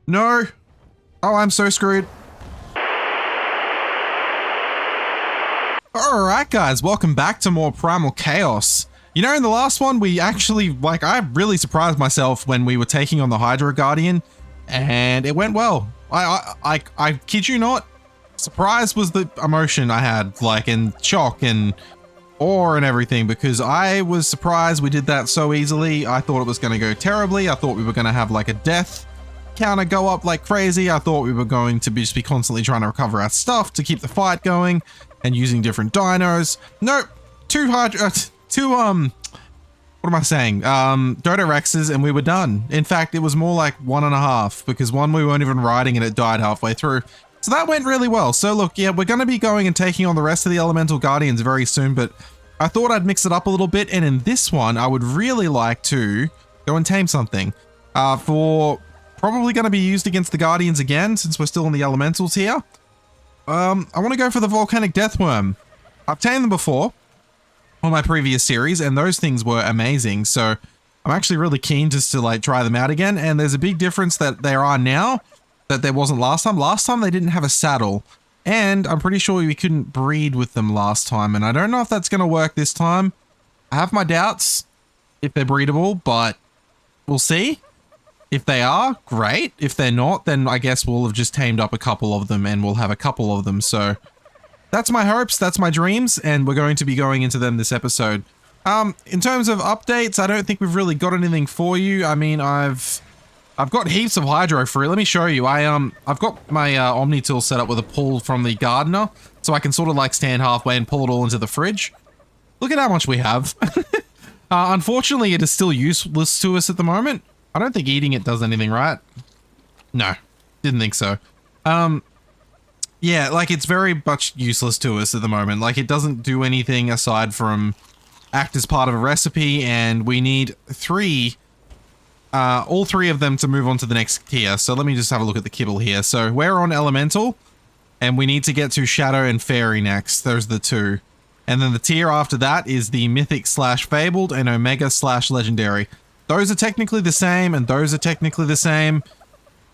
No. Oh, I'm so screwed. Alright guys, welcome back to more Primal Chaos. You know, in the last one, we actually, I really surprised myself when we were taking on the Hydro Guardian, and it went well. I kid you not, surprise was the emotion I had, and shock and awe and everything, because I was surprised we did that so easily. I thought it was going to go terribly. I thought we were going to have a death counter go up like crazy. I thought we were going to just be constantly trying to recover our stuff to keep the fight going and using different dinos. Nope, what am I saying? Dodo Rexes, and we were done. In fact, it was more like 1.5, because one we weren't even riding and it died halfway through. So that went really well. So look, yeah, we're going to be going and taking on the rest of the Elemental Guardians very soon, but I thought I'd mix it up a little bit, and in this one, I would really like to go and tame something. For probably going to be used against the Guardians again, since we're still in the Elementals here. I want to go for the Volcanic Deathworm. I've tamed them before on my previous series, and those things were amazing, so I'm actually really keen just to try them out again, and there's a big difference that there are now that there wasn't last time. Last time they didn't have a saddle, and I'm pretty sure we couldn't breed with them last time, and I don't know if that's going to work this time. I have my doubts if they're breedable, but we'll see. If they are, great. If they're not, then I guess we'll have just tamed up a couple of them, and we'll have a couple of them, so that's my hopes, that's my dreams, and we're going to be going into them this episode. In terms of updates, I don't think we've really got anything for you. I mean, I've got heaps of hydro free. Let me show you. I've got my Omni tool set up with a pull from the gardener, so I can sort of stand halfway and pull it all into the fridge. Look at how much we have. Unfortunately, it is still useless to us at the moment. I don't think eating it does anything, right? No, didn't think so. Yeah, it's very much useless to us at the moment. It doesn't do anything aside from act as part of a recipe, and we need all three of them to move on to the next tier. So let me just have a look at the kibble here. So we're on Elemental, and we need to get to ShADDow and Fairy next. Those are the two. And then the tier after that is the Mythic / Fabled and Omega / Legendary. Those are technically the same, and those are technically the same.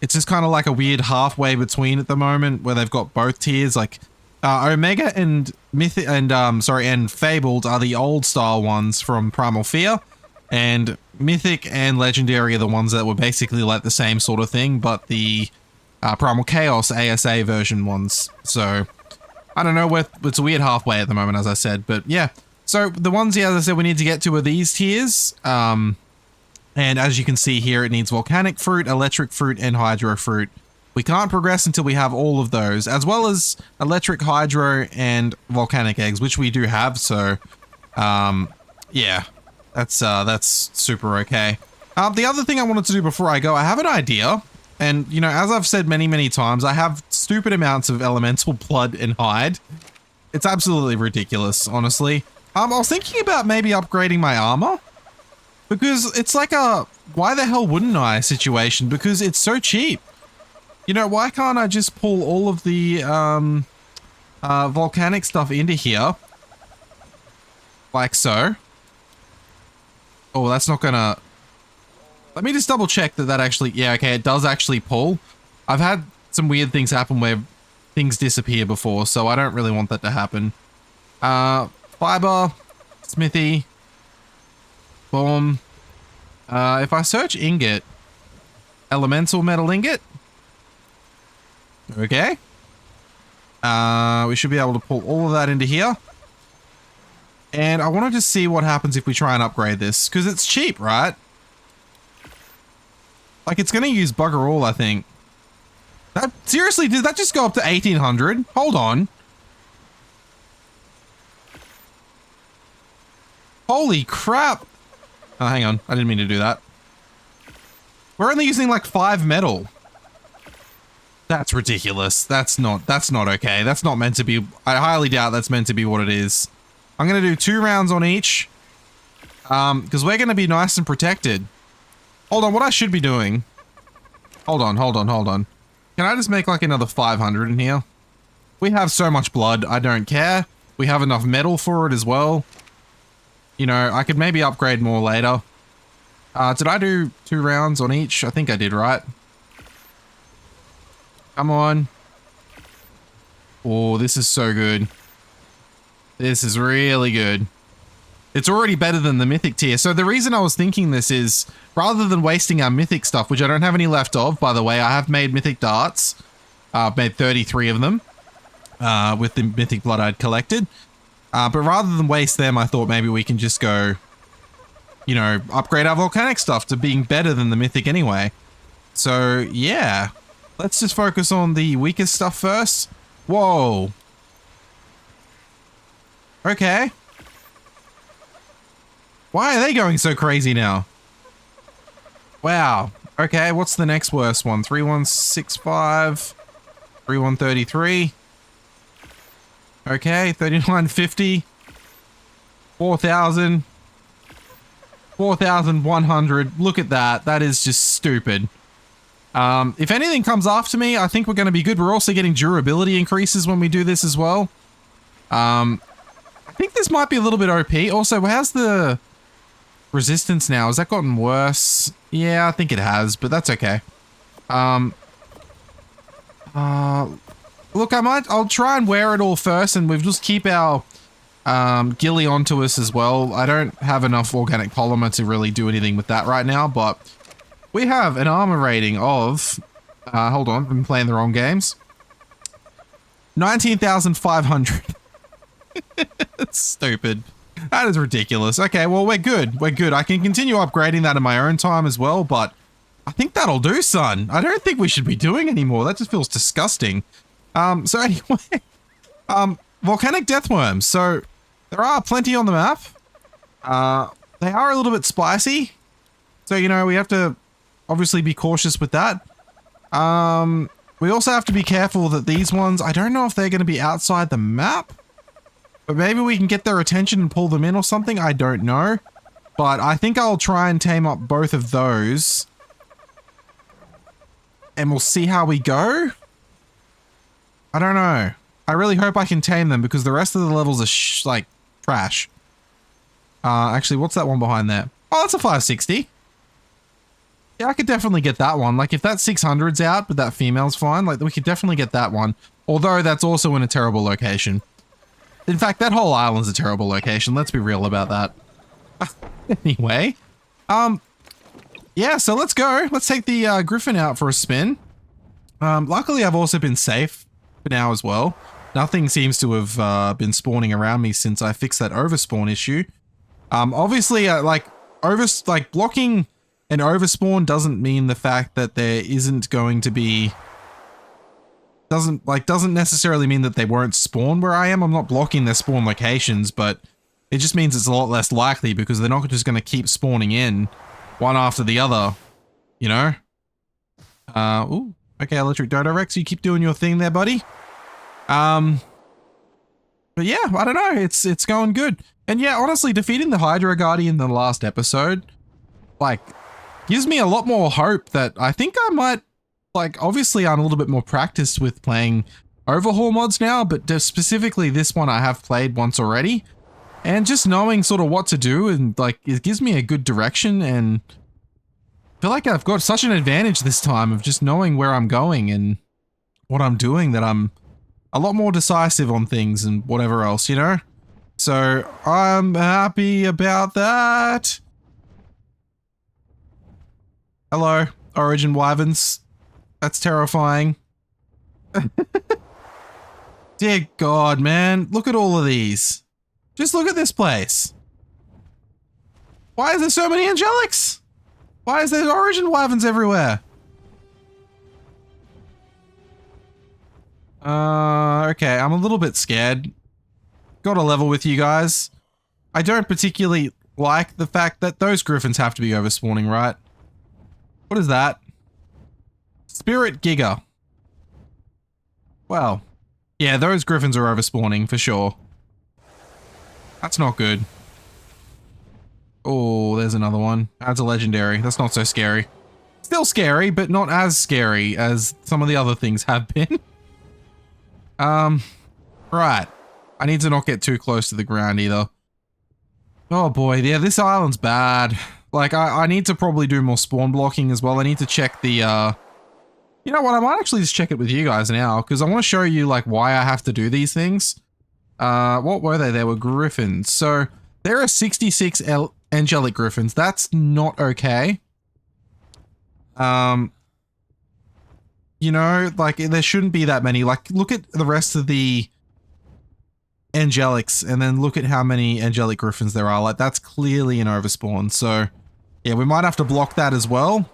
It's just kind of a weird halfway between at the moment, where they've got both tiers. Omega and Mythic and Fabled are the old style ones from Primal Fear, and Mythic and Legendary are the ones that were basically the same sort of thing, but the Primal Chaos ASA version ones. So I don't know, it's a weird halfway at the moment, as I said, but yeah. So the ones, as I said, we need to get to are these tiers. And as you can see here, it needs Volcanic Fruit, Electric Fruit, and Hydro Fruit. We can't progress until we have all of those, as well as Electric, Hydro, and Volcanic Eggs, which we do have, so yeah, that's super okay. The other thing I wanted to do before I go, I have an idea, and as I've said many times, I have stupid amounts of elemental blood and hide. It's absolutely ridiculous, honestly. I was thinking about maybe upgrading my armor, because it's a why the hell wouldn't I situation, because it's so cheap. Why can't I just pull all of the volcanic stuff into here? Like so. Oh, that's not gonna... Let me just double check that actually... Yeah, okay, it does actually pull. I've had some weird things happen where things disappear before, so I don't really want that to happen. Fiber, smithy... Boom. If I search ingot, elemental metal ingot. Okay. We should be able to pull all of that into here. And I want to just see what happens if we try and upgrade this, because it's cheap, right? It's going to use bugger all, I think. Seriously, did that just go up to 1800? Hold on. Holy crap. Oh, hang on. I didn't mean to do that. We're only using 5 metal. That's ridiculous. That's not okay. That's not meant to be. I highly doubt that's meant to be what it is. I'm going to do 2 rounds on each. Because we're going to be nice and protected. Hold on, what I should be doing. Hold on. Can I just make another 500 in here? We have so much blood, I don't care. We have enough metal for it as well. I could maybe upgrade more later. Did I do 2 rounds on each? I think I did, right? Come on. Oh, this is so good. This is really good. It's already better than the mythic tier. So the reason I was thinking this is, rather than wasting our mythic stuff, which I don't have any left of, by the way, I have made mythic darts. I've made 33 of them with the mythic blood I'd collected. But rather than waste them, I thought maybe we can just go, you know, upgrade our volcanic stuff to being better than the mythic anyway. So, yeah. Let's just focus on the weakest stuff first. Whoa. Okay. Why are they going so crazy now? Wow. Okay, what's the next worst one? 3165. 3133. Okay, 3950. 4000. 4100. Look at that. That is just stupid. If anything comes after me, I think we're going to be good. We're also getting durability increases when we do this as well. I think this might be a little bit OP. Also, how's the resistance now? Has that gotten worse? Yeah, I think it has, but that's okay. Look, I'll try and wear it all first, and we'll just keep our ghillie onto us as well. I don't have enough organic polymer to really do anything with that right now, but we have an armor rating of, hold on, I've been playing the wrong games. 19,500. That's stupid. That is ridiculous. Okay, well, we're good. We're good. I can continue upgrading that in my own time as well, but I think that'll do, son. I don't think we should be doing anymore. That just feels disgusting. So anyway, Volcanic Deathworms. So there are plenty on the map. They are a little bit spicy. So, you know, we have to obviously be cautious with that. We also have to be careful that these ones, I don't know if they're going to be outside the map, but maybe we can get their attention and pull them in or something. I don't know, but I think I'll try and tame up both of those and we'll see how we go. I don't know. I really hope I can tame them because the rest of the levels are like trash. Actually, what's that one behind there? Oh, that's a 560. Yeah, I could definitely get that one. Like, if that 600's out, but that female's fine, like, we could definitely get that one. Although, that's also in a terrible location. In fact, that whole island's a terrible location. Let's be real about that. Anyway. Yeah, so let's go. Let's take the griffin out for a spin. Luckily, I've also been safe for now as well. Nothing seems to have been spawning around me since I fixed that overspawn issue. Obviously, blocking an overspawn doesn't mean the fact that there isn't going to be... Doesn't necessarily mean that they won't spawn where I am. I'm not blocking their spawn locations, but it just means it's a lot less likely because they're not just going to keep spawning in one after the other, you know? Ooh, okay, Electric Dodo Rex, you keep doing your thing there, buddy. But yeah, I don't know, it's going good. And yeah, honestly, defeating the Hydra Guardian in the last episode, like, gives me a lot more hope that I think I might, like, obviously I'm a little bit more practiced with playing overhaul mods now, but specifically this one I have played once already. And just knowing sort of what to do and, like, it gives me a good direction, and I feel like I've got such an advantage this time of just knowing where I'm going and what I'm doing that I'm a lot more decisive on things and whatever else, you know? So I'm happy about that. Hello, Origin Wyverns. That's terrifying. Dear God, man. Look at all of these. Just look at this place. Why is there so many Angelics? Why is there Origin Wyverns everywhere? Okay, I'm a little bit scared. Got a level with you guys. I don't particularly like the fact that those griffins have to be overspawning, right? What is that? Spirit Giga. Well, yeah, those griffins are overspawning for sure. That's not good. Oh, there's another one. That's a legendary. That's not so scary. Still scary, but not as scary as some of the other things have been. Right. I need to not get too close to the ground either. Oh boy, yeah, this island's bad. Like, I need to probably do more spawn blocking as well. I need to check the You know what? I might actually just check it with you guys now because I want to show you like why I have to do these things. What were they? They were griffins. So there are 66 angelic griffins. That's not okay. You know, like there shouldn't be that many. Like look at the rest of the angelics and then look at how many angelic griffins there are. Like that's clearly an overspawn. So yeah, we might have to block that as well.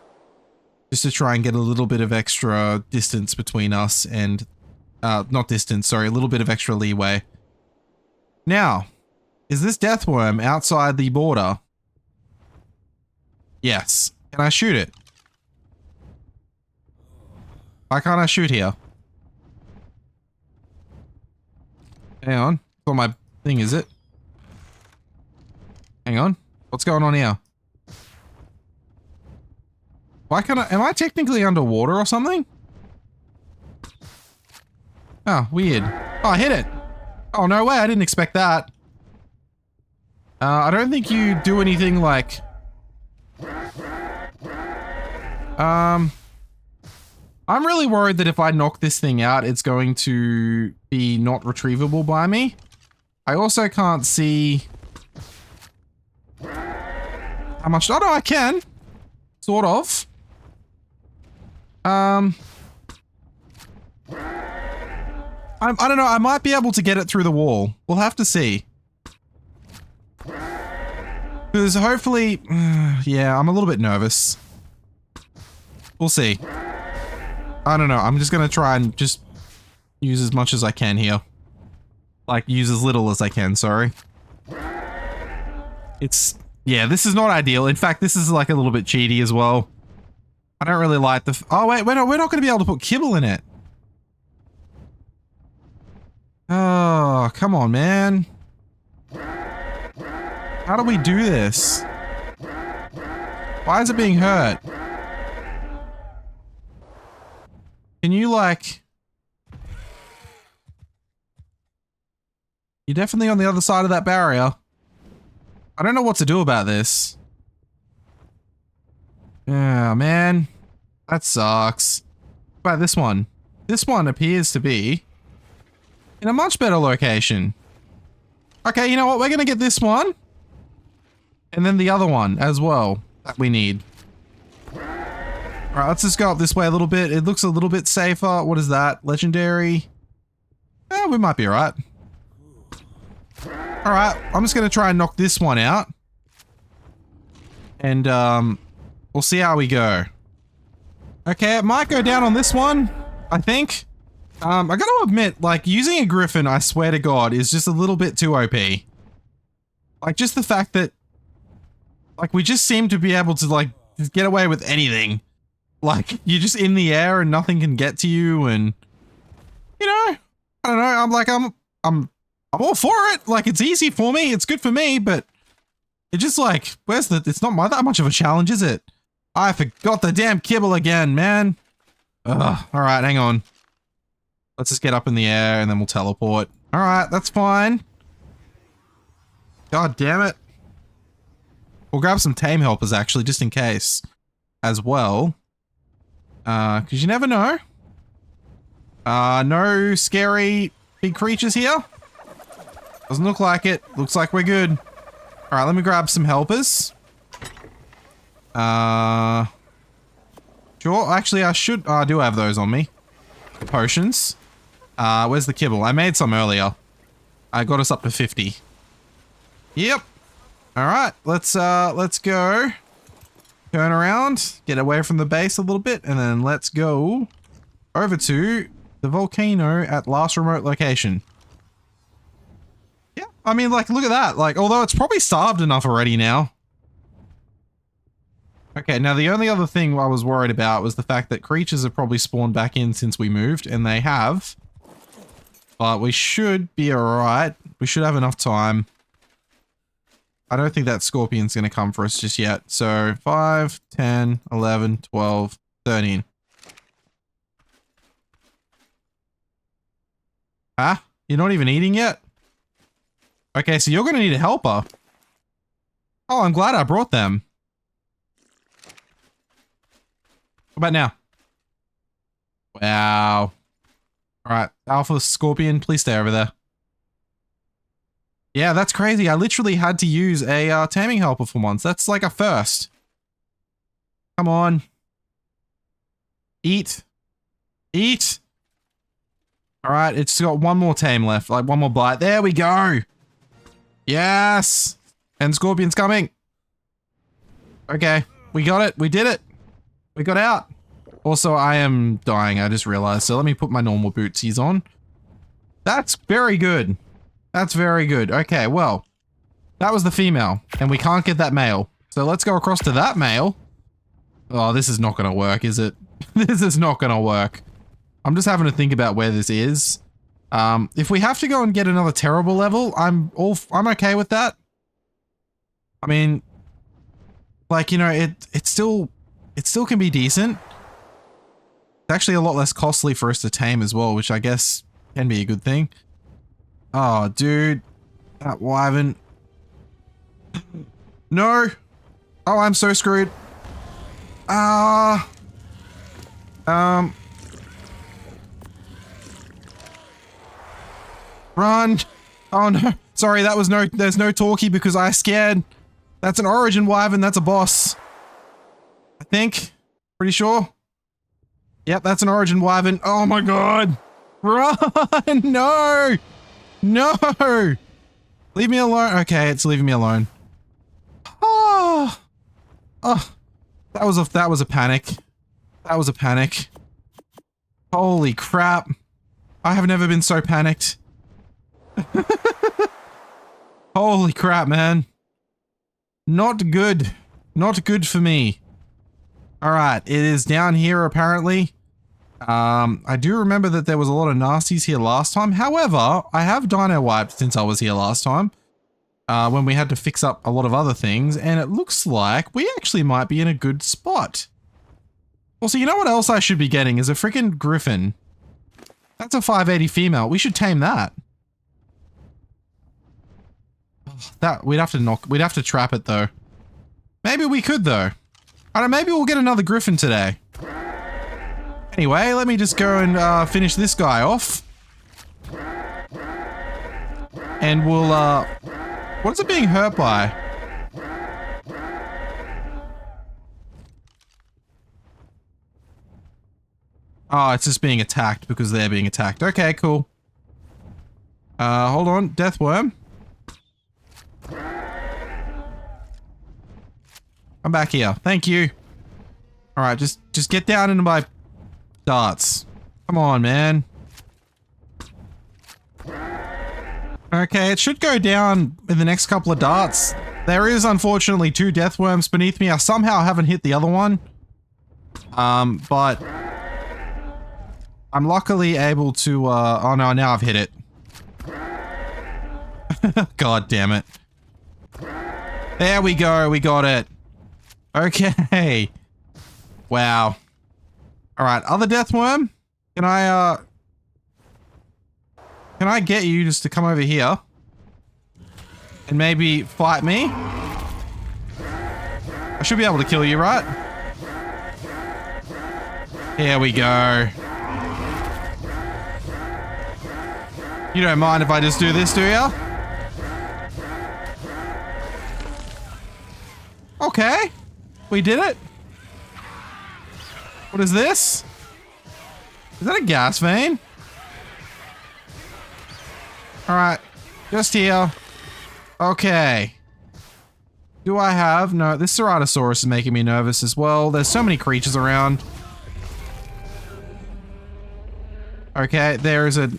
Just to try and get a little bit of extra distance between us and, not distance, sorry, a little bit of extra leeway. Now, is this deathworm outside the border? Yes. Can I shoot it? Why can't I shoot here? Hang on. It's on my thing, is it? Hang on. What's going on here? Why can't I? Am I technically underwater or something? Oh, weird. Oh, I hit it. Oh, no way. I didn't expect that. I don't think you do anything like... I'm really worried that if I knock this thing out, it's going to be not retrievable by me. I also can't see... how much... Oh, no, I can. Sort of. I don't know, I might be able to get it through the wall. We'll have to see. Because hopefully, yeah, I'm a little bit nervous. We'll see. I don't know, I'm just gonna try and just use as much as I can here. Like, use as little as I can, sorry. It's, yeah, this is not ideal. In fact, this is like a little bit cheaty as well. I don't really like the... oh, wait, we're not going to be able to put kibble in it. Oh, come on, man. How do we do this? Why is it being hurt? Can you, like... you're definitely on the other side of that barrier. I don't know what to do about this. Yeah, man. That sucks. What about this one? This one appears to be in a much better location. Okay, you know what? We're gonna get this one. And then the other one as well that we need. Alright, let's just go up this way a little bit. It looks a little bit safer. What is that? Legendary? We might be alright. Alright, I'm just gonna try and knock this one out. And, we'll see how we go. Okay, it might go down on this one, I think. I gotta admit, like, using a griffin, I swear to God, is just a little bit too OP. Like, just the fact that, like, we just seem to be able to, like, just get away with anything. Like, you're just in the air and nothing can get to you and, you know, I don't know, I'm like, I'm all for it. Like, it's easy for me, it's good for me, but it just like, it's not that much of a challenge, is it? I forgot the damn kibble again, man. Ugh, alright, hang on. Let's just get up in the air and then we'll teleport. Alright, that's fine. God damn it. We'll grab some tame helpers actually, just in case. As well. Cause you never know. No scary big creatures here. Doesn't look like it. Looks like we're good. Alright, let me grab some helpers. Sure, actually I should, I do have those on me. Potions. Where's the kibble? I made some earlier. I got us up to 50. Yep. Alright, let's go. Turn around, get away from the base a little bit, and then let's go over to the volcano at last remote location. Yeah, I mean, like, look at that. Like, although it's probably starved enough already now. Okay, now the only other thing I was worried about was the fact that creatures have probably spawned back in since we moved, and they have. But we should be alright. We should have enough time. I don't think that scorpion's going to come for us just yet. So 5, 10, 11, 12, 13. Huh? You're not even eating yet? Okay, so you're going to need a helper. Oh, I'm glad I brought them. What about now? Wow. All right, Alpha Scorpion, please stay over there. Yeah, that's crazy. I literally had to use a taming helper for once. That's like a first. Come on. Eat. Eat. All right, it's got one more tame left, like one more bite. There we go. Yes. And Scorpion's coming. Okay, we got it. We did it. We got out. Also, I am dying, I just realized. So let me put my normal bootsies on. That's very good. That's very good. Okay, well, that was the female, and we can't get that male. So let's go across to that male. Oh, this is not going to work, is it? This is not going to work. I'm just having to think about where this is. If we have to go and get another terrible level, I'm okay with that. I mean, like, you know, it still can be decent. It's actually a lot less costly for us to tame as well, which I guess can be a good thing. Oh, dude. That wyvern. No. Oh, I'm so screwed. Run. Oh no. Sorry, there's no talkie because I scared. That's an origin wyvern, that's a boss. I think. Pretty sure. Yep, that's an origin wyvern. Oh my god. Run! No! No! Leave me alone. Okay, it's leaving me alone. Oh! Oh. That was a panic. That was a panic. Holy crap. I have never been so panicked. Holy crap, man. Not good. Not good for me. Alright, it is down here apparently. I do remember that there was a lot of nasties here last time. However, I have dino wiped since I was here last time. When we had to fix up a lot of other things, and it looks like we actually might be in a good spot. Also, you know what else I should be getting is a freaking griffin. That's a 580 female. We should tame that. We'd have to trap it though. Maybe we could though. I don't know, maybe we'll get another griffin today. Anyway, let me just go and finish this guy off. And we'll what is it being hurt by? Oh, it's just being attacked because they're being attacked. Okay, cool. Hold on, Deathworm. I'm back here. Thank you. Alright, just get down into my darts. Come on, man. Okay, it should go down in the next couple of darts. There is unfortunately 2 Deathworms beneath me. I somehow haven't hit the other one. But I'm luckily able to, oh no, now I've hit it. God damn it. There we go, we got it. Okay. Wow. Alright, other Deathworm? Can I get you just to come over here? And maybe fight me? I should be able to kill you, right? Here we go. You don't mind if I just do this, do ya? Okay. We did it. What is this? Is that a gas vein? Alright. Just here. Okay. Do I have... No, this Ceratosaurus is making me nervous as well. There's so many creatures around. Okay, there is a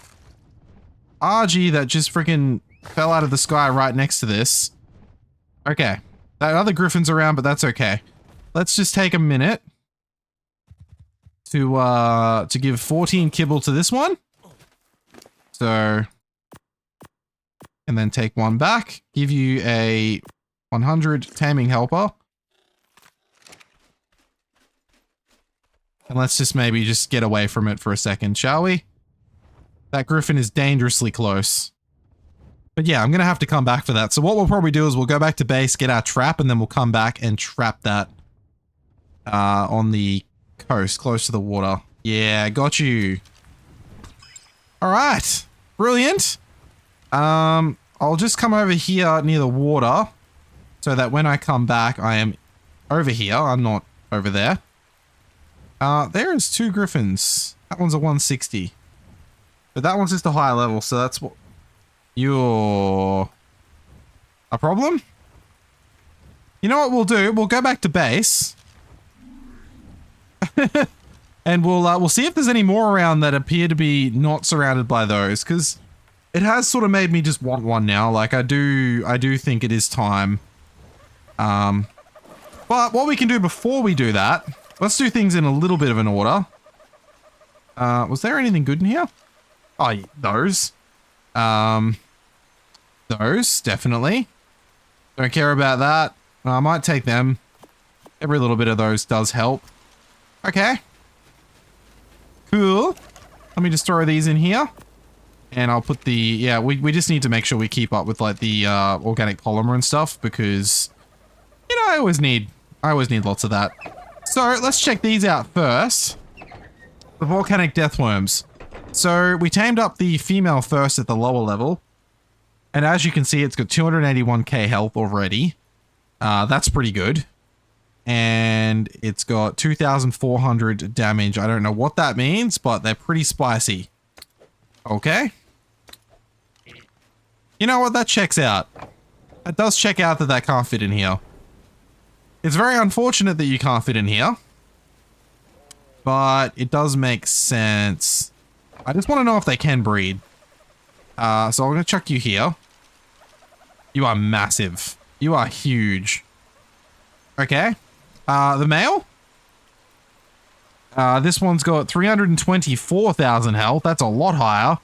RG that just freaking fell out of the sky right next to this. Okay. That other griffin's around, but that's okay. Let's just take a minute to give 14 kibble to this one. So, and then take one back. Give you a 100 taming helper. And let's just maybe just get away from it for a second, shall we? That griffin is dangerously close. But yeah, I'm going to have to come back for that. So what we'll probably do is we'll go back to base, get our trap, and then we'll come back and trap that on the coast, close to the water. Yeah, got you. All right. Brilliant. I'll just come over here near the water so that when I come back, I am over here. I'm not over there. There is 2 griffins. That one's a 160. But that one's just a higher level, so that's what... You're... a problem? You know what we'll do? We'll go back to base. And we'll see if there's any more around that appear to be not surrounded by those, because it has sort of made me just want one now. Like, I do think it is time. But what we can do before we do that, let's do things in a little bit of an order. Was there anything good in here? Oh, yeah, those. Those, definitely. Don't care about that. I might take them. Every little bit of those does help. Okay. Cool. Let me just throw these in here. And I'll put the... Yeah, we just need to make sure we keep up with, like, the organic polymer and stuff, because, you know, I always need lots of that. So, let's check these out first. The Volcanic Deathworms. So, we tamed up the female first at the lower level. And as you can see, it's got 281k health already. That's pretty good. And it's got 2,400 damage. I don't know what that means, but they're pretty spicy. Okay. You know what? That checks out. That does check out that can't fit in here. It's very unfortunate that you can't fit in here. But it does make sense. I just want to know if they can breed. So I'm going to chuck you here. You are massive. You are huge. Okay. The male? This one's got 324,000 health. That's a lot higher.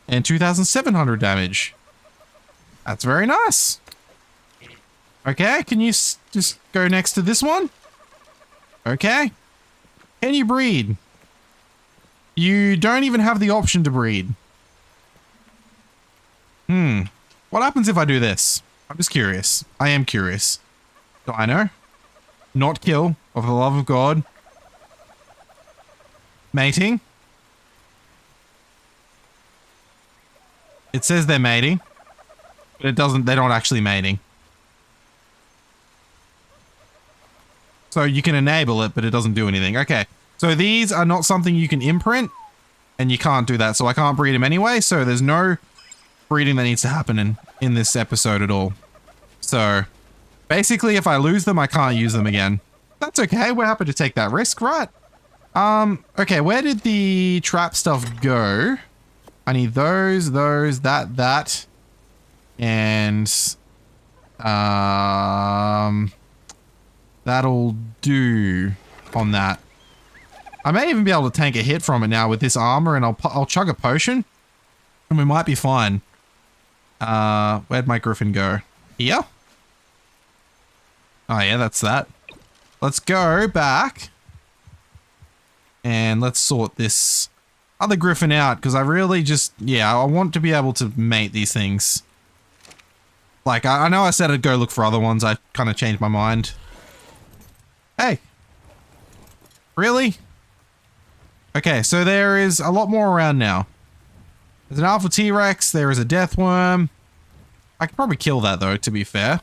And 2,700 damage. That's very nice. Okay, can you just go next to this one? Okay. Can you breed? You don't even have the option to breed. What happens if I do this? I'm just curious. I am curious. Dino. Not kill, for the love of God. Mating. It says they're mating, but it doesn't, they're not actually mating. So you can enable it, but it doesn't do anything. Okay. So these are not something you can imprint, and you can't do that. So I can't breed them anyway, so there's no breeding that needs to happen in this episode at all. So basically, if I lose them, I can't use them again. That's okay. We're happy to take that risk, right? Okay, where did the trap stuff go? I need those, that, and, that'll do on that. I may even be able to tank a hit from it now with this armor, and I'll chug a potion, and we might be fine. Where'd my griffin go? Here? Oh yeah, that's that. Let's go back. And let's sort this other griffin out, because I really just, yeah, I want to be able to mate these things. Like, I know I said I'd go look for other ones. I kind of changed my mind. Hey. Really? Okay, so there is a lot more around now. There's an alpha T-Rex. There is a deathworm. I could probably kill that, though, to be fair.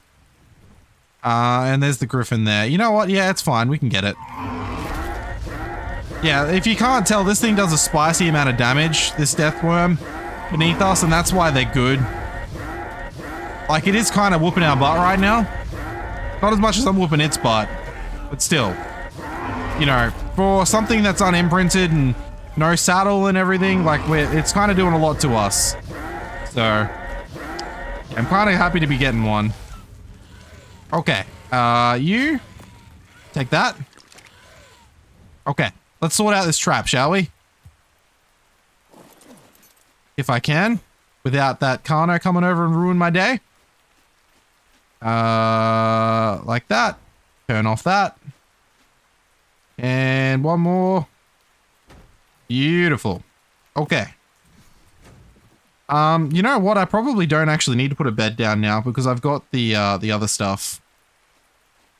And there's the griffin there. You know what? Yeah, it's fine. We can get it. Yeah, if you can't tell, this thing does a spicy amount of damage, this deathworm, beneath us, and that's why they're good. Like, it is kind of whooping our butt right now. Not as much as I'm whooping its butt, but still. You know, for something that's unimprinted and no saddle and everything, like, it's kind of doing a lot to us. So, yeah, I'm kind of happy to be getting one. Okay, you take that. Okay, let's sort out this trap, shall we? If I can, without that Kano coming over and ruin my day. Like that. Turn off that. And one more. Beautiful. Okay. You know what? I probably don't actually need to put a bed down now because I've got the other stuff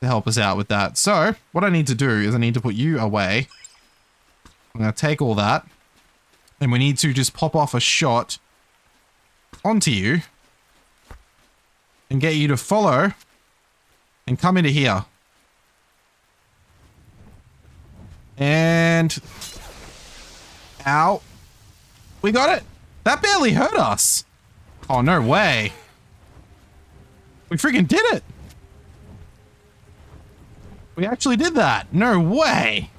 to help us out with that. So, what I need to do is I need to put you away. I'm going to take all that. And we need to just pop off a shot onto you. And get you to follow. And come into here. And... Ow. We got it. That barely hurt us. Oh, no way. We freaking did it. We actually did that. No way.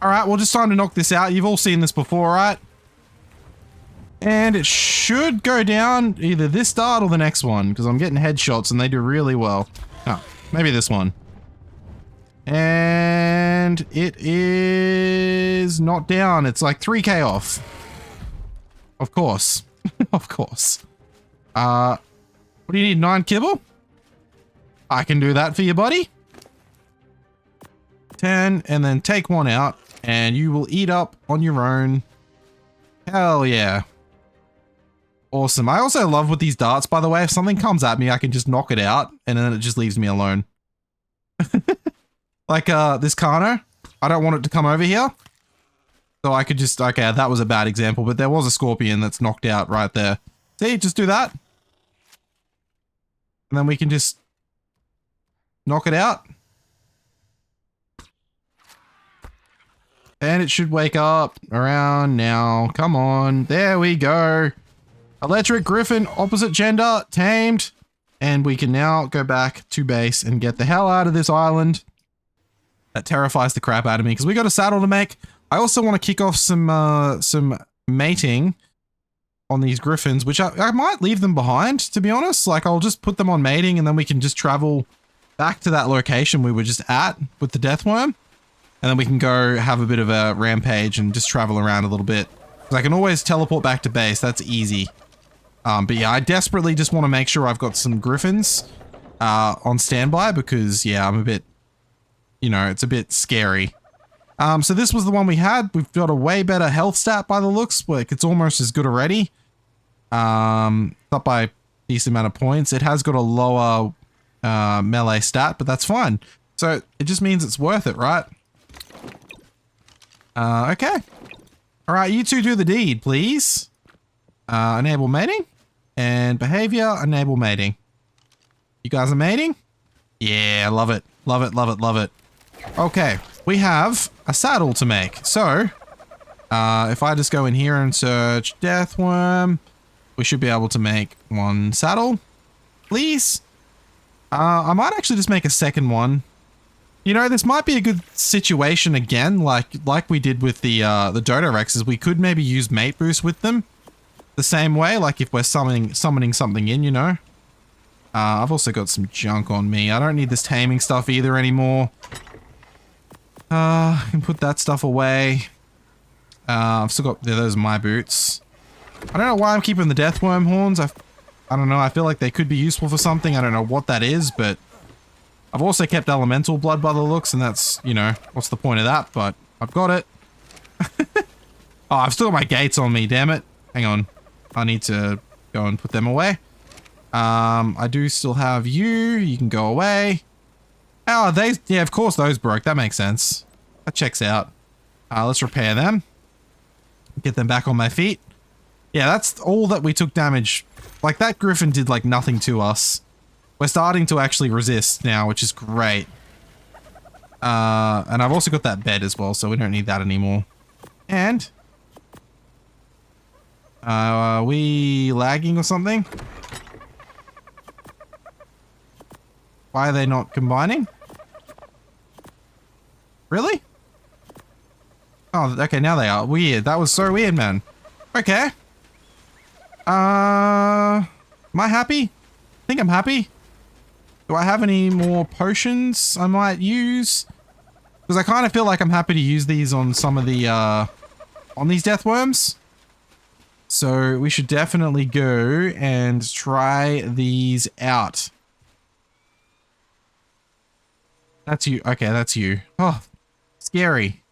Alright, well, just time to knock this out. You've all seen this before, right? And it should go down either this dart or the next one, because I'm getting headshots and they do really well. Oh, maybe this one. And it is not down. It's like 3k off. Of course. Of course. What do you need? 9 kibble? I can do that for you, buddy. 10, and then take one out, and you will eat up on your own. Hell yeah. Awesome. I also love with these darts, by the way, if something comes at me, I can just knock it out, and then it just leaves me alone. Like, this Carno, I don't want it to come over here. So I could just, okay, that was a bad example, but there was a scorpion that's knocked out right there. See, just do that. And then we can just knock it out. And it should wake up around now. Come on. There we go. Electric Griffin, opposite gender, tamed. And we can now go back to base and get the hell out of this island. That terrifies the crap out of me because we got a saddle to make. I also want to kick off some mating on these griffins, which I might leave them behind, to be honest. Like, I'll just put them on mating and then we can just travel back to that location we were just at with the Deathworm. And then we can go have a bit of a rampage and just travel around a little bit. Because I can always teleport back to base. That's easy. But yeah, I desperately just want to make sure I've got some griffins on standby because, yeah, I'm a bit, you know, it's a bit scary. So this was the one we had. We've got a way better health stat by the looks. Like, it's almost as good already. Up by a decent amount of points. It has got a lower melee stat, but that's fine. So it just means it's worth it, right? Okay. All right, you two do the deed, please. Enable mating and behavior, enable mating. You guys are mating? Yeah, love it. Love it, love it, love it. Okay, we have a saddle to make. So, if I just go in here and search Deathworm, we should be able to make one saddle, please. I might actually just make a second one. You know, this might be a good situation again, like we did with the Dodo Rexes. We could maybe use mate boost with them the same way, like if we're summoning something in, you know. I've also got some junk on me. I don't need this taming stuff either anymore. I can put that stuff away. I've still got, yeah, those are my boots. I don't know why I'm keeping the Deathworm horns. I don't know. I feel like they could be useful for something. I don't know what that is, but I've also kept elemental blood by the looks, and that's, you know, what's the point of that? But I've got it. Oh, I've still got my gates on me, damn it. Hang on. I need to go and put them away. I do still have you. You can go away. Oh, yeah, of course those broke. That makes sense. That checks out. Let's repair them. Get them back on my feet. Yeah, that's all that we took damage. Like, that griffin did, like, nothing to us. We're starting to actually resist now, which is great. And I've also got that bed as well, so we don't need that anymore. And are we lagging or something? Why are they not combining? Really? Oh, okay, now they are. Weird. That was so weird, man. Okay. Am I happy? I think I'm happy. Do I have any more potions I might use? Because I kind of feel like I'm happy to use these on some of the, on these Deathworms. So we should definitely go and try these out. That's you. Okay, that's you. Oh, scary.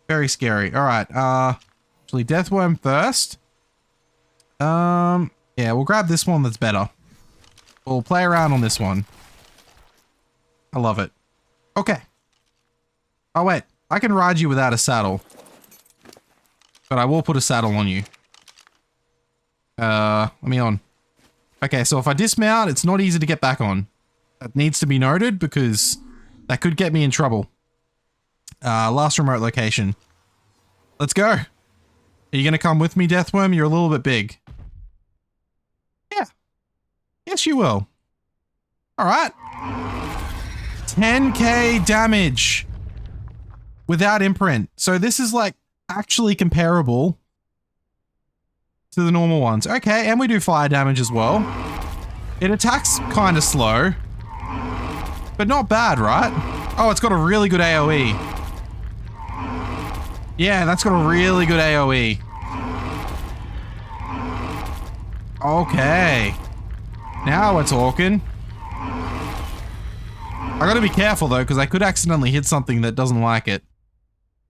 Very scary. All right. Actually, Deathworm first. Yeah, we'll grab this one that's better. We'll play around on this one. I love it. Okay. Oh, wait. I can ride you without a saddle. But I will put a saddle on you. Let me on. Okay, so if I dismount, it's not easy to get back on. That needs to be noted because that could get me in trouble. Last remote location. Let's go. Are you going to come with me, Deathworm? You're a little bit big. Yeah. Yes, you will. All right. 10k damage without imprint. So this is like actually comparable to the normal ones. Okay, and we do fire damage as well. It attacks kind of slow, but not bad, right? Oh, it's got a really good AoE. Yeah, that's got a really good AoE. Okay. Now we're talking. I gotta be careful though, because I could accidentally hit something that doesn't like it.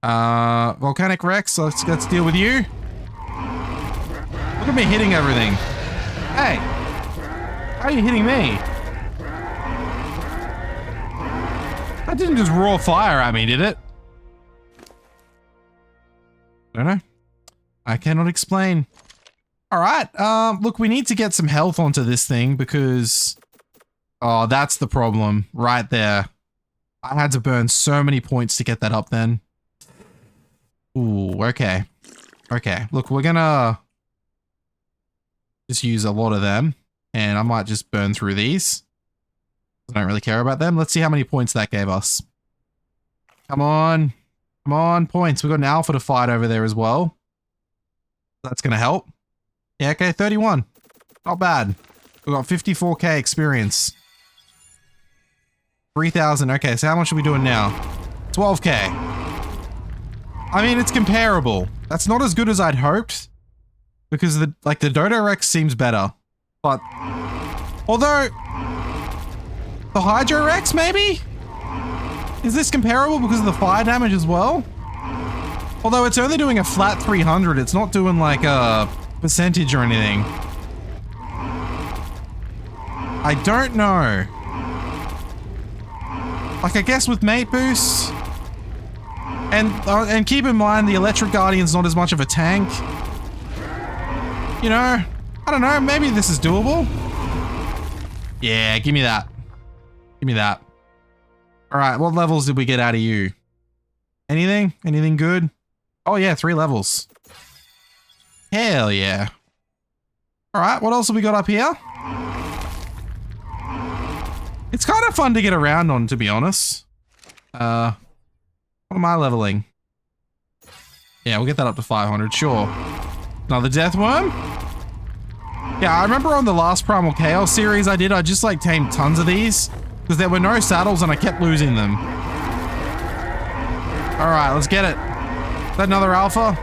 Volcanic Rex, let's deal with you. Look at me hitting everything. Hey! How are you hitting me? That didn't just roar fire at me, did it? Don't know. I cannot explain. Alright, look, we need to get some health onto this thing because... Oh, that's the problem. Right there. I had to burn so many points to get that up then. Ooh, okay. Okay, look, we're gonna... just use a lot of them. And I might just burn through these. I don't really care about them. Let's see how many points that gave us. Come on. Come on, points. We've got an alpha to fight over there as well. That's gonna help. Yeah, okay, 31. Not bad. We've got 54k experience. 3,000. Okay, so how much are we doing now? 12k. I mean, it's comparable. That's not as good as I'd hoped. Because the Dodo Rex seems better. But... although... the Hydro Rex, maybe? Is this comparable because of the fire damage as well? Although it's only doing a flat 300, it's not doing like a percentage or anything. I don't know. Like, I guess with mate boost... and keep in mind the Electric Guardian's not as much of a tank. You know, I don't know, maybe this is doable. Yeah, give me that. Give me that. Alright, what levels did we get out of you? Anything? Anything good? Oh yeah, 3 levels. Hell yeah. Alright, what else have we got up here? It's kind of fun to get around on, to be honest. What am I leveling? Yeah, we'll get that up to 500, sure. Another Deathworm? Yeah, I remember on the last Primal Chaos series I did, I just like tamed tons of these. Because there were no saddles and I kept losing them. Alright, let's get it. Is that another alpha?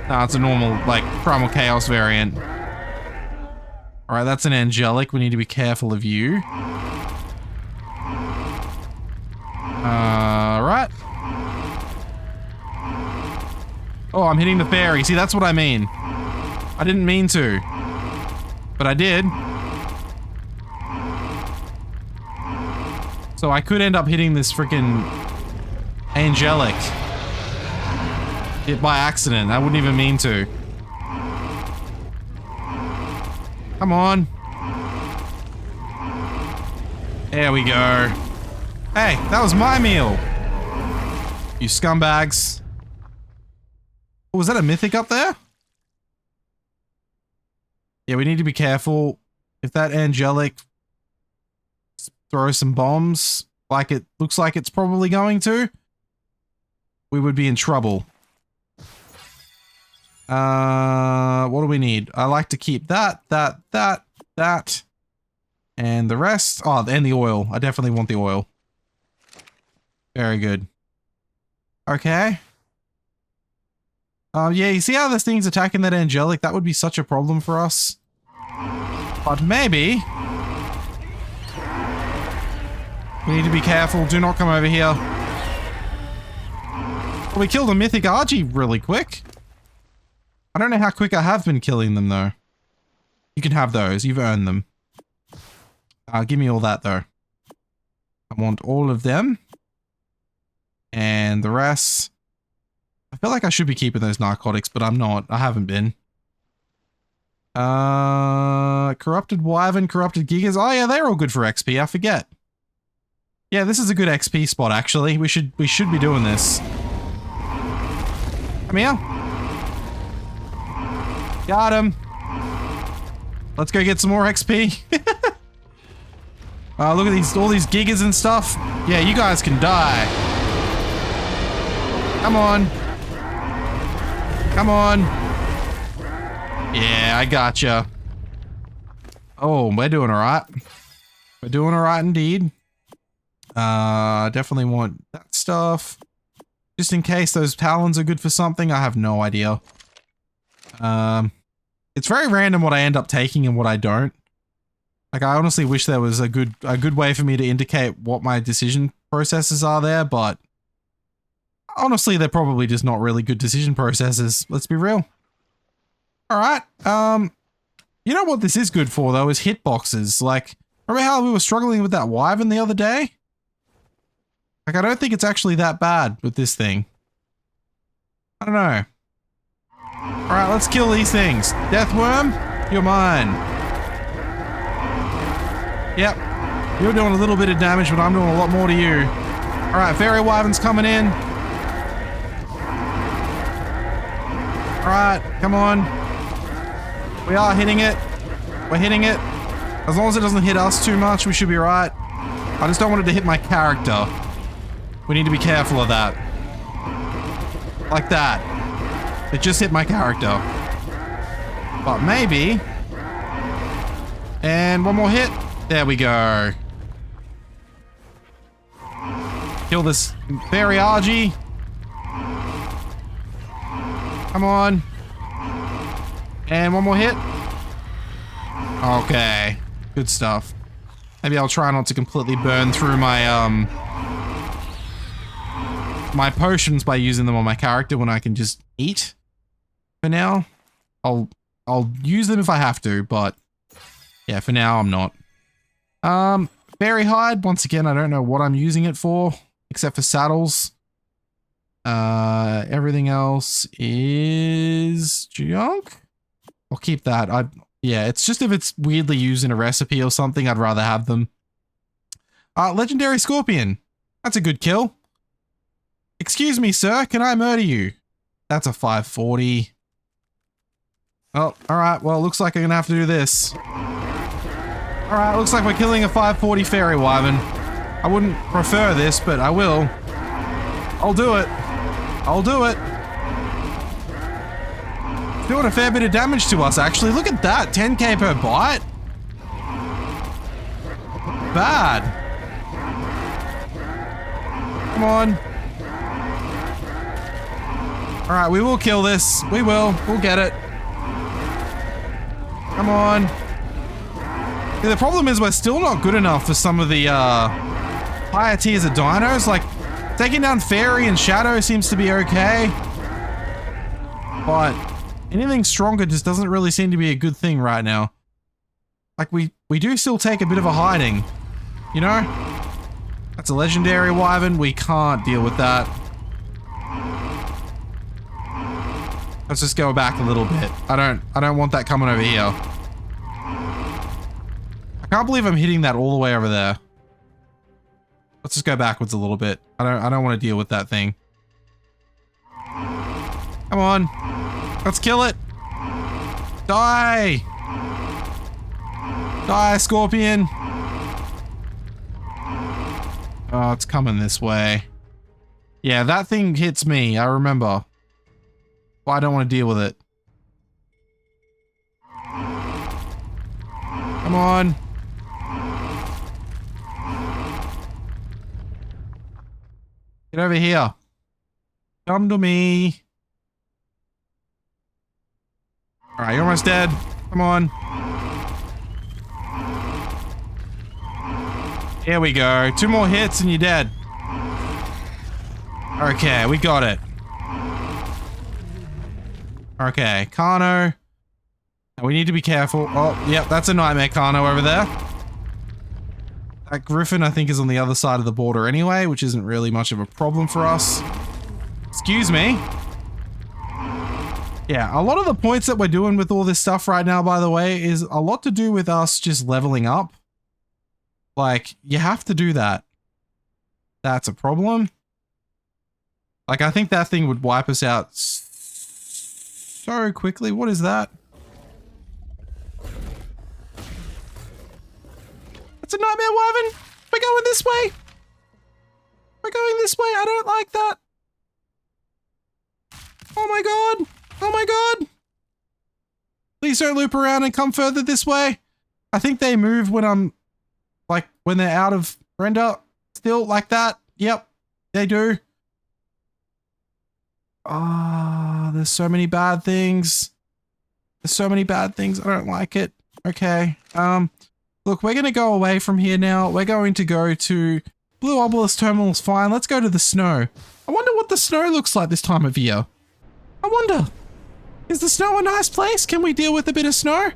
No, it's a normal, like, Primal Chaos variant. Alright, that's an angelic. We need to be careful of you. Right. Oh, I'm hitting the fairy. See, that's what I mean. I didn't mean to. But I did. So I could end up hitting this freaking angelic. Hit by accident. I wouldn't even mean to. Come on. There we go. Hey, that was my meal. You scumbags. Oh, was that a mythic up there? Yeah, we need to be careful. If that angelic throws some bombs, like it looks like it's probably going to, we would be in trouble. What do we need? I like to keep that, and the rest. Oh, and the oil. I definitely want the oil. Very good. Okay. Yeah, you see how this thing's attacking that angelic? That would be such a problem for us. But maybe... we need to be careful. Do not come over here. Well, we killed a mythic Archie really quick. I don't know how quick I have been killing them, though. You can have those. You've earned them. Give me all that, though. I want all of them. And the rest. I feel like I should be keeping those narcotics, but I'm not. I haven't been. Corrupted Wyvern, Corrupted Gigas. Oh yeah, they're all good for XP. I forget. Yeah, this is a good XP spot, actually. We should be doing this. Come here. Got him. Let's go get some more XP. Look at all these gigas and stuff. Yeah, you guys can die. Come on. Come on. Yeah, I gotcha. Oh, we're doing alright. We're doing alright indeed. Definitely want that stuff. Just in case those talons are good for something, I have no idea. It's very random what I end up taking and what I don't. Like, I honestly wish there was a good way for me to indicate what my decision processes are there, but honestly, they're probably just not really good decision processes. Let's be real. Alright, you know what this is good for, though, is hitboxes. Like, remember how we were struggling with that wyvern the other day? Like, I don't think it's actually that bad with this thing. I don't know. Alright, let's kill these things. Deathworm, you're mine. Yep. You're doing a little bit of damage, but I'm doing a lot more to you. Alright, fairy wyvern's coming in. Alright, come on. We are hitting it. We're hitting it. As long as it doesn't hit us too much, we should be right. I just don't want it to hit my character. We need to be careful of that. Like that. It just hit my character. But maybe. And one more hit. There we go. Kill this fairy Argy. Come on. And one more hit. Okay. Good stuff. Maybe I'll try not to completely burn through my, my potions by using them on my character when I can just eat. For now. I'll use them if I have to, but yeah, for now I'm not. Fairy hide. Once again, I don't know what I'm using it for, except for saddles. Everything else is junk. I'll keep that. Yeah, it's just if it's weirdly used in a recipe or something, I'd rather have them. Legendary Scorpion. That's a good kill. Excuse me, sir. Can I murder you? That's a 540. Oh, alright. Well, looks like I'm gonna have to do this. Alright, looks like we're killing a 540 fairy wyvern. I wouldn't prefer this, but I will. I'll do it. I'll do it. Doing a fair bit of damage to us, actually. Look at that. 10k per bite. Bad. Come on. Alright, we will kill this. We will. We'll get it. Come on. Yeah, the problem is we're still not good enough for some of the higher tiers of dinos. Like, taking down Fairy and ShADDow seems to be okay. But anything stronger just doesn't really seem to be a good thing right now. Like, we do still take a bit of a hiding. You know? That's a legendary wyvern. We can't deal with that. Let's just go back a little bit. I don't want that coming over here. I can't believe I'm hitting that all the way over there. Let's just go backwards a little bit. I don't want to deal with that thing. Come on. Let's kill it. Die. Die, Scorpion. Oh, it's coming this way. Yeah, that thing hits me. I remember. Well, I don't want to deal with it. Come on. Get over here. Come to me. Alright, you're almost dead. Come on. Here we go. 2 more hits and you're dead. Okay, we got it. Okay, Kano. We need to be careful. Oh, yep, that's a nightmare Kano over there. That griffin, I think, is on the other side of the border anyway, which isn't really much of a problem for us. Excuse me. Yeah, a lot of the points that we're doing with all this stuff right now, by the way, is a lot to do with us just leveling up. Like, you have to do that. That's a problem. Like, I think that thing would wipe us out so quickly. What is that? It's a nightmare wyvern. We're going this way. We're going this way. I don't like that. Oh my god. Oh my god. Please don't loop around and come further this way. I think they move when I'm, like, when they're out of render. Still like that. Yep, they do. Ah, there's so many bad things. There's so many bad things. I don't like it. Okay. Look, we're going to go away from here now. We're going to go to Blue Obelisk Terminal's fine. Let's go to the snow. I wonder what the snow looks like this time of year. I wonder. Is the snow a nice place? Can we deal with a bit of snow?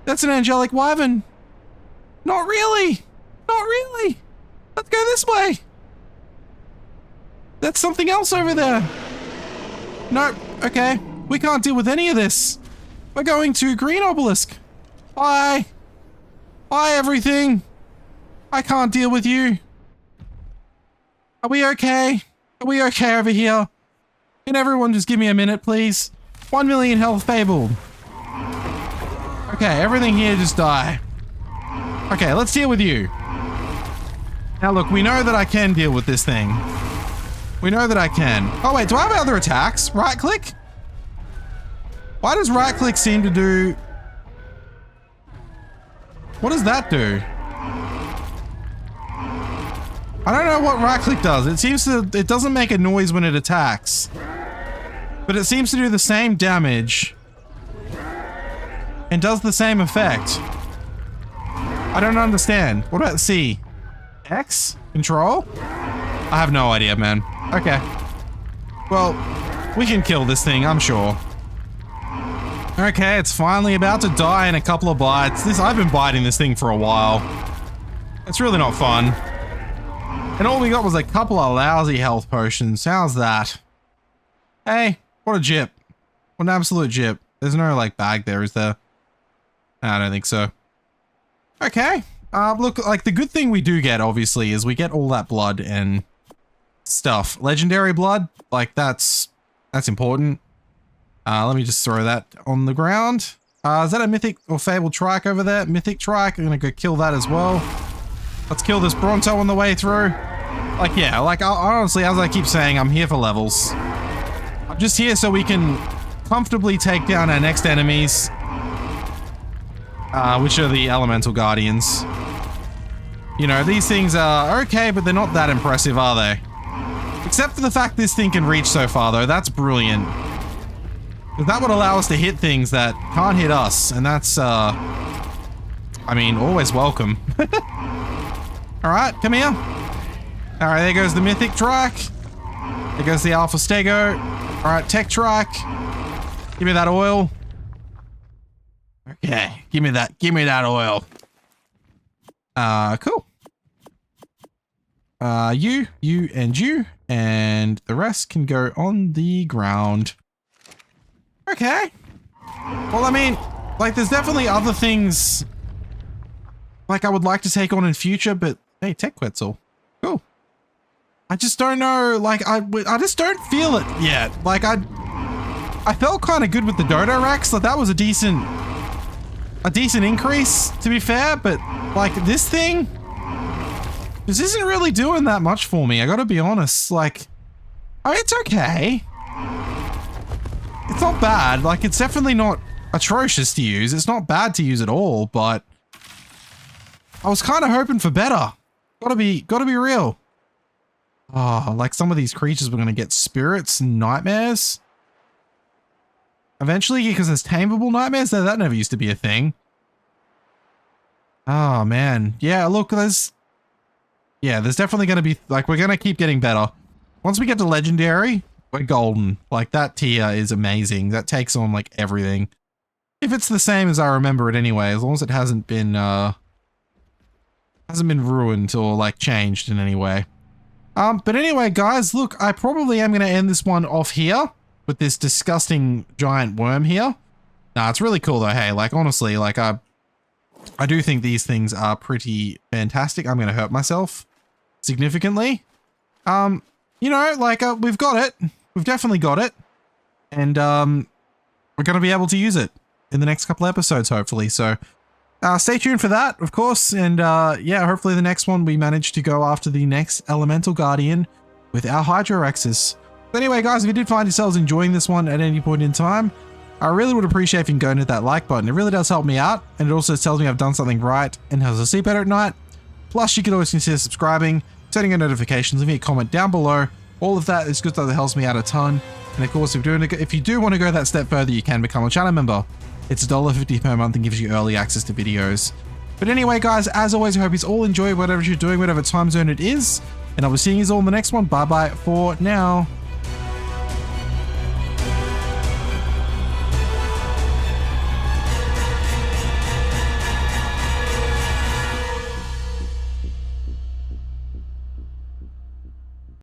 That's an angelic wyvern. Not really. Not really. Let's go this way. That's something else over there. Nope. Okay. We can't deal with any of this. We're going to Green Obelisk. Bye. Bye, everything. I can't deal with you. Are we okay? Are we okay over here? Can everyone just give me a minute, please? 1 million health fabled. Okay, everything here just die. Okay, let's deal with you. Now look, we know that I can deal with this thing. We know that I can. Oh wait, do I have other attacks? Right click? Why does right click seem to do... What does that do? I don't know what right click does. It seems to... It doesn't make a noise when it attacks. But it seems to do the same damage. And does the same effect. I don't understand. What about C? X? Control? I have no idea, man. Okay. Well, we can kill this thing, I'm sure. Okay, it's finally about to die in a couple of bites. I've been biting this thing for a while. It's really not fun. And all we got was a couple of lousy health potions. How's that? Hey, what a jip. What an absolute jip. There's no, like, bag there, is there? I don't think so. Okay. Look, like, the good thing we do get, obviously, is we get all that blood and stuff. Legendary blood, like, that's important. Let me just throw that on the ground. Is that a mythic or fabled trike over there? Mythic trike. I'm gonna go kill that as well. Let's kill this Bronto on the way through. Like, yeah, like, honestly, as I keep saying, I'm here for levels. I'm just here so we can comfortably take down our next enemies. Which are the Elemental Guardians. You know, these things are okay, but they're not that impressive, are they? Except for the fact this thing can reach so far, though. That's brilliant. Because that would allow us to hit things that can't hit us, and that's, I mean, always welcome. Alright, come here. Alright, there goes the Mythic Trike. There goes the Alpha Stego. Alright, Tech Trike. Give me that oil. Okay, give me that oil. Cool. You, and the rest can go on the ground. Okay. Well, I mean, like, there's definitely other things, like, I would like to take on in future, but, hey, Tech Quetzal. Cool. I just don't know, like, I just don't feel it yet. Like, I felt kind of good with the Dodo Rex, like, that was a decent increase, to be fair, but, like, this thing, this isn't really doing that much for me, I gotta be honest. Like, I mean, it's okay. It's not bad, like, it's definitely not atrocious to use, it's not bad to use at all, but I was kind of hoping for better. Gotta be real. Oh, like, some of these creatures were gonna get spirits and nightmares. Eventually, because there's tameable nightmares, that never used to be a thing. Oh, man. Yeah, look, there's definitely going to be, like, we're going to keep getting better. Once we get to Legendary, we're golden. Like, that tier is amazing. That takes on, like, everything. If it's the same as I remember it anyway, as long as it hasn't been, Hasn't been ruined or like changed in any way. But anyway, guys, look, I probably am going to end this one off here with this disgusting giant worm here. Nah, it's really cool though. Hey, like honestly, like I do think these things are pretty fantastic. I'm going to hurt myself significantly. You know, like we've got it. We've definitely got it. And we're going to be able to use it in the next couple episodes, hopefully. So stay tuned for that, of course. And yeah, hopefully the next one we manage to go after the next Elemental Guardian with our Hydrorexes. But anyway, guys, if you did find yourselves enjoying this one at any point in time, I really would appreciate if you can go and hit that like button. It really does help me out, and it also tells me I've done something right and helps us sleep better at night. Plus, you can always consider subscribing, setting your notifications, leaving a comment down below. All of that is good stuff that helps me out a ton. And of course, if you do want to go that step further, you can become a channel member. It's $1.50 per month and gives you early access to videos. But anyway, guys, as always, I hope you all enjoy whatever you're doing, whatever time zone it is. And I will see you all in the next one. Bye-bye for now.